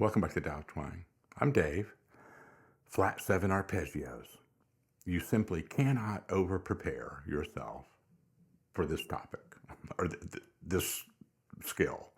Welcome back to Dow Twang. I'm Dave. Flat 7 arpeggios. You simply cannot over-prepare yourself for this topic or this skill.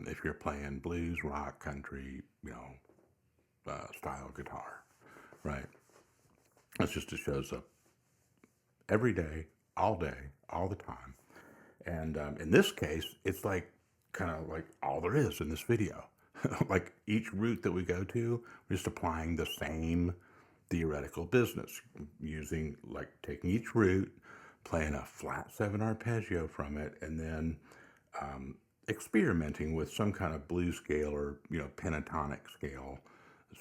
If you're playing blues, rock, country, style guitar, right? It's just it shows up every day, all the time. And in this case, it's like kind of like all there is in this video. Like each route that we go to, we're just applying the same theoretical business, using like taking each route, playing a flat 7 arpeggio from it, and then experimenting with some kind of blues scale or pentatonic scale,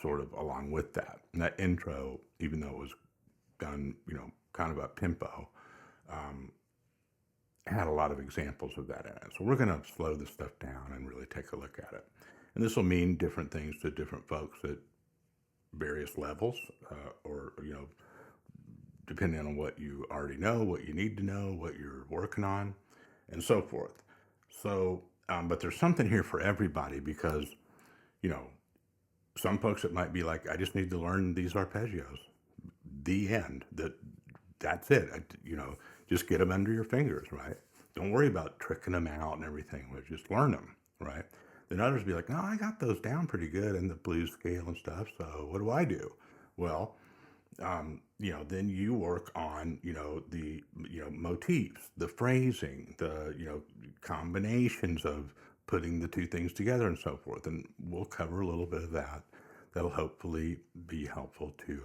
sort of along with that. And that intro, even though it was done kind of up tempo, had a lot of examples of that in it. So we're going to slow this stuff down and really take a look at it. And this will mean different things to different folks at various levels, or depending on what you already know, what you need to know, what you're working on, and so forth. So, but there's something here for everybody, because, some folks, it might be like, I just need to learn these arpeggios. The end. That's it. Just get them under your fingers, right? Don't worry about tricking them out and everything. But just learn them, right? Then others be like, no, I got those down pretty good in the blues scale and stuff. So what do I do? Well, then you work on, the, motifs, the phrasing, the, combinations of putting the two things together and so forth. And we'll cover a little bit of that. That'll hopefully be helpful to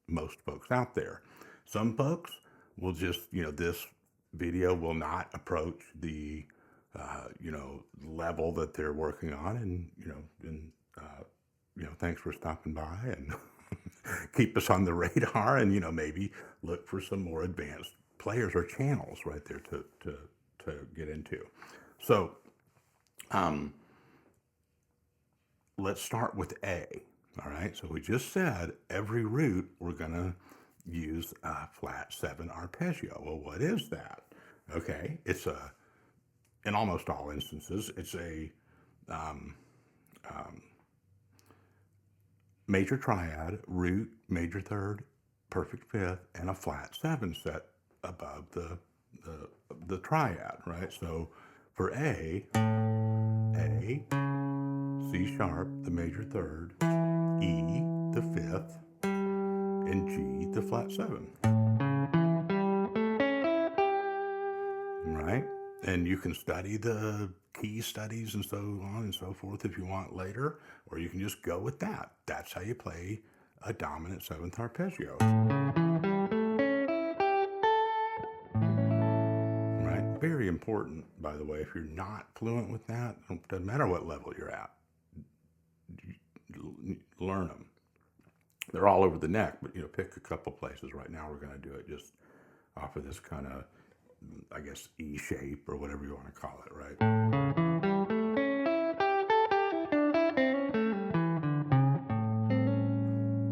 most folks out there. Some folks will just, this video will not approach the, level that they're working on, and thanks for stopping by and keep us on the radar, and maybe look for some more advanced players or channels right there to get into. So let's start with A. All right, so we just said every route we're gonna use a flat 7 arpeggio. Well, what is that? Okay, it's in almost all instances, it's a major triad, root, major third, perfect fifth, and a flat 7 set above the triad, right? So for A, C sharp, the major third, E, the fifth, and G, the flat 7. Right? And you can study the key studies and so on and so forth if you want later, or you can just go with that. That's how you play a dominant 7th arpeggio. Right? Very important, by the way. If you're not fluent with that, it doesn't matter what level you're at. Learn them. They're all over the neck, but pick a couple places. Right now we're going to do it just off of this kind of, I guess, E shape or whatever you want to call it, right?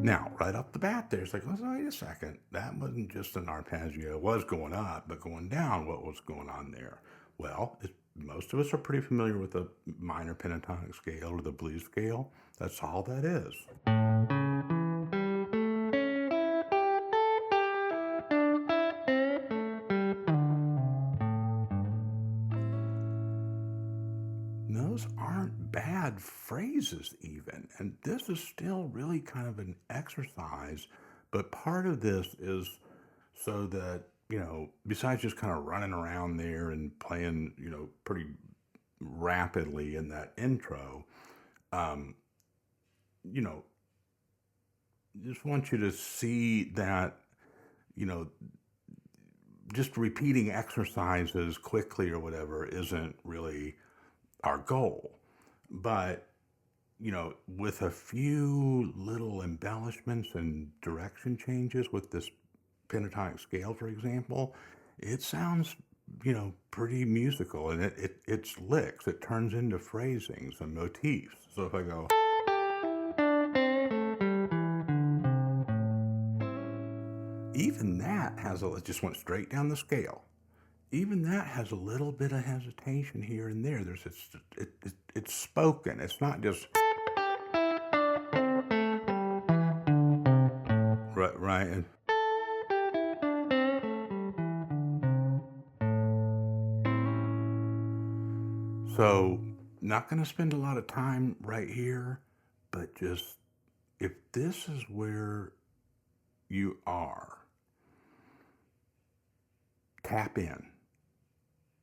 Now, right off the bat there, it's like, oh, wait a second. That wasn't just an arpeggio. It was going up, but going down, what was going on there? Well, most of us are pretty familiar with the minor pentatonic scale or the blues scale. That's all that is. Those aren't bad phrases even. And this is still really kind of an exercise. But part of this is so that, besides just kind of running around there and playing, pretty rapidly in that intro, just want you to see that, just repeating exercises quickly or whatever isn't really our goal. But, with a few little embellishments and direction changes with this pentatonic scale, for example, it sounds, pretty musical, and it's licks. It turns into phrasings and motifs. So if I go, even that has it just went straight down the scale. Even that has a little bit of hesitation here and there. It's spoken. It's not just right? And so, not going to spend a lot of time right here, but just if this is where you are, tap in.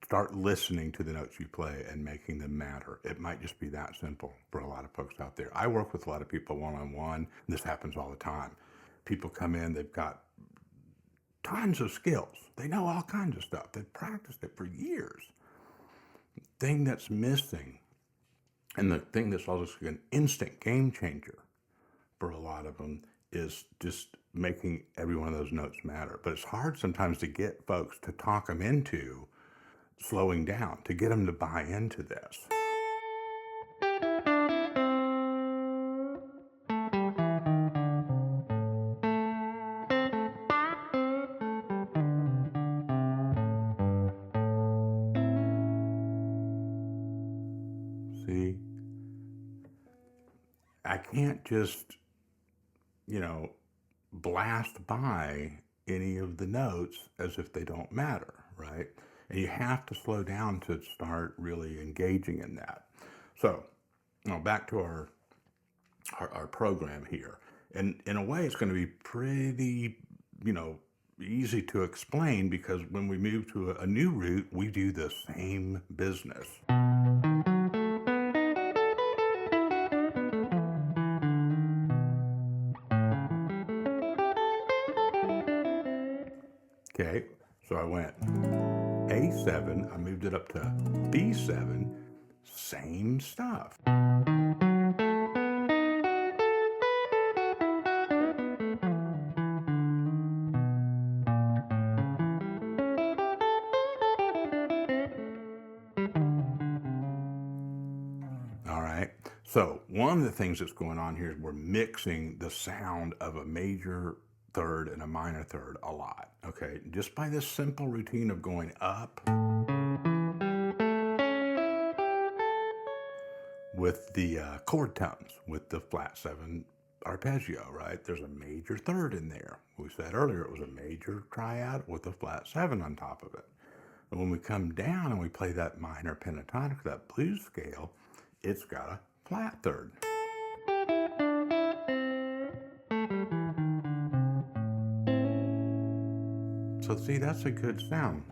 Start listening to the notes you play and making them matter. It might just be that simple for a lot of folks out there. I work with a lot of people one-on-one. This happens all the time. People come in, they've got tons of skills. They know all kinds of stuff. They've practiced it for years. Thing that's missing, and the thing that's also an instant game changer for a lot of them, is just making every one of those notes matter. But it's hard sometimes to get folks to talk them into slowing down, to get them to buy into this. See, I can't just, you know, blast by any of the notes as if they don't matter, right? And you have to slow down to start really engaging in that. So, back to our program here. And in a way, it's going to be pretty, easy to explain, because when we move to a new route, we do the same business. Okay, so I went A7, I moved it up to B7, same stuff. All right, so one of the things that's going on here is we're mixing the sound of a major third and a minor third a lot, okay? Just by this simple routine of going up with the chord tones, with the flat-7 arpeggio, right? There's a major third in there. We said earlier it was a major triad with a flat-7 on top of it. And when we come down and we play that minor pentatonic, that blues scale, it's got a flat third. So see, that's a good sound.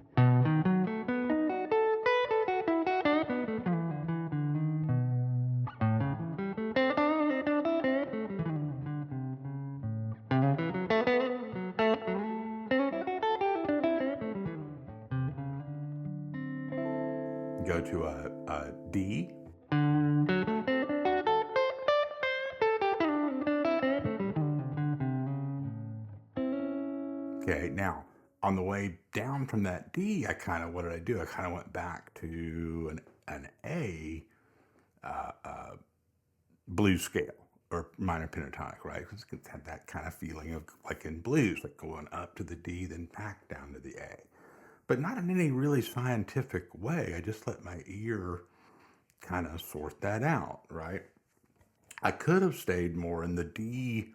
Go to a D. Okay, now on the way down from that D, what did I do? I kind of went back to an A blues scale or minor pentatonic, right? Because it had that kind of feeling of like in blues, like going up to the D, then back down to the A. But not in any really scientific way. I just let my ear kind of sort that out, right? I could have stayed more in the D,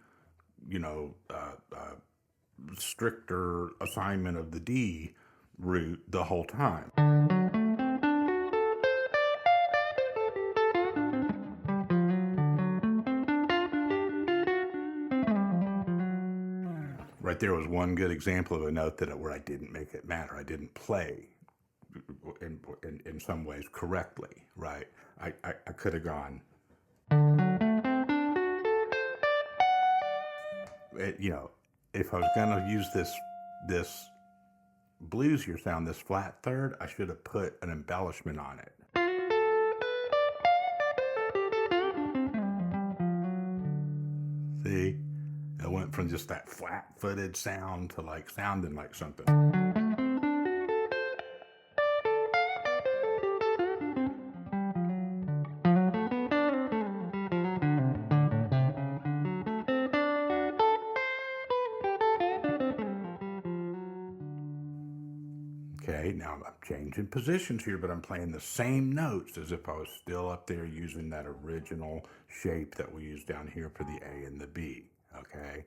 stricter assignment of the D route the whole time. Right there was one good example of a note where I didn't make it matter. I didn't play in some ways correctly, right? I could have gone, if I was going to use this bluesier sound, this flat third, I should have put an embellishment on it. See? It went from just that flat-footed sound to like sounding like something. Okay, now I'm changing positions here, but I'm playing the same notes as if I was still up there using that original shape that we used down here for the A and the B, okay?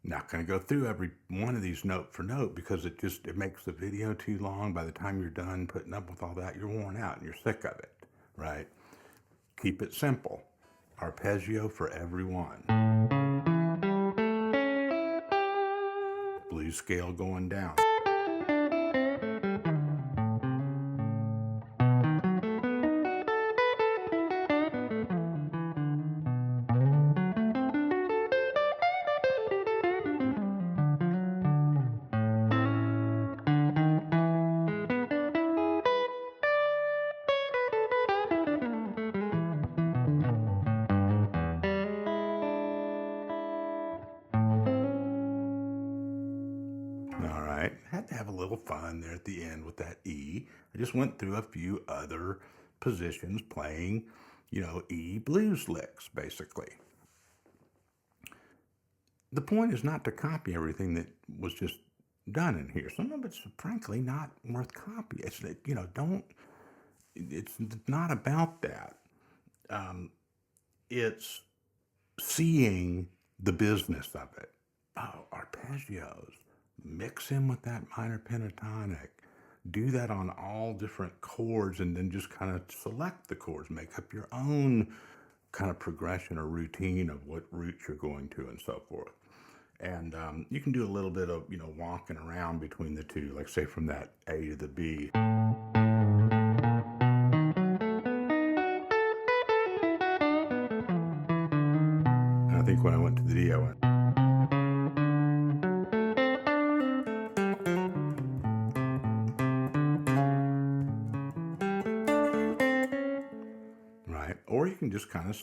Not going to go through every one of these note for note because it makes the video too long. By the time you're done putting up with all that, you're worn out and you're sick of it, right? Keep it simple. Arpeggio for everyone. Blues scale going down. All right, had to have a little fun there at the end with that E. I just went through a few other positions playing, E blues licks, basically. The point is not to copy everything that was just done in here. Some of it's frankly not worth copying. It's that, don't, it's not about that. It's seeing the business of it. Oh, arpeggios. Mix in with that minor pentatonic. Do that on all different chords and then just kind of select the chords. Make up your own kind of progression or routine of what routes you're going to and so forth. And you can do a little bit of, walking around between the two, like say from that A to the B. And I think when I went to the D, I went. Right? Or you can just kind of,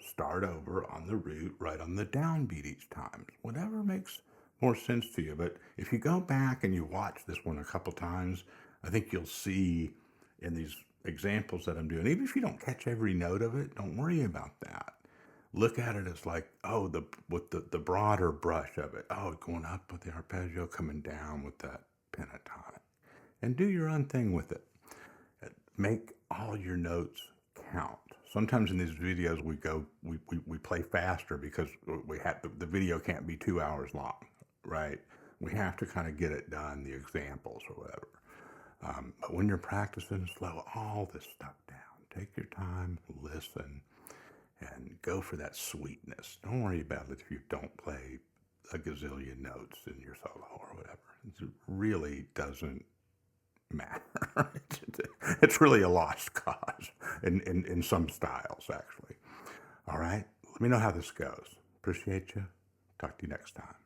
start over on the root, right on the downbeat each time. Whatever makes more sense to you. But if you go back and you watch this one a couple times, I think you'll see in these examples that I'm doing, even if you don't catch every note of it, don't worry about that. Look at it as like, oh, the broader brush of it. Oh, going up with the arpeggio, coming down with that pentatonic. And do your own thing with it. Make all your notes count. Sometimes in these videos we play faster because we have the video can't be 2 hours long, right? We have to kind of get it done, the examples or whatever. But when you're practicing, slow all this stuff down. Take your time, listen, and go for that sweetness. Don't worry about it if you don't play a gazillion notes in your solo or whatever. It really doesn't matter. It's really a lost cause in some styles, actually. All right? Let me know how this goes. Appreciate you. Talk to you next time.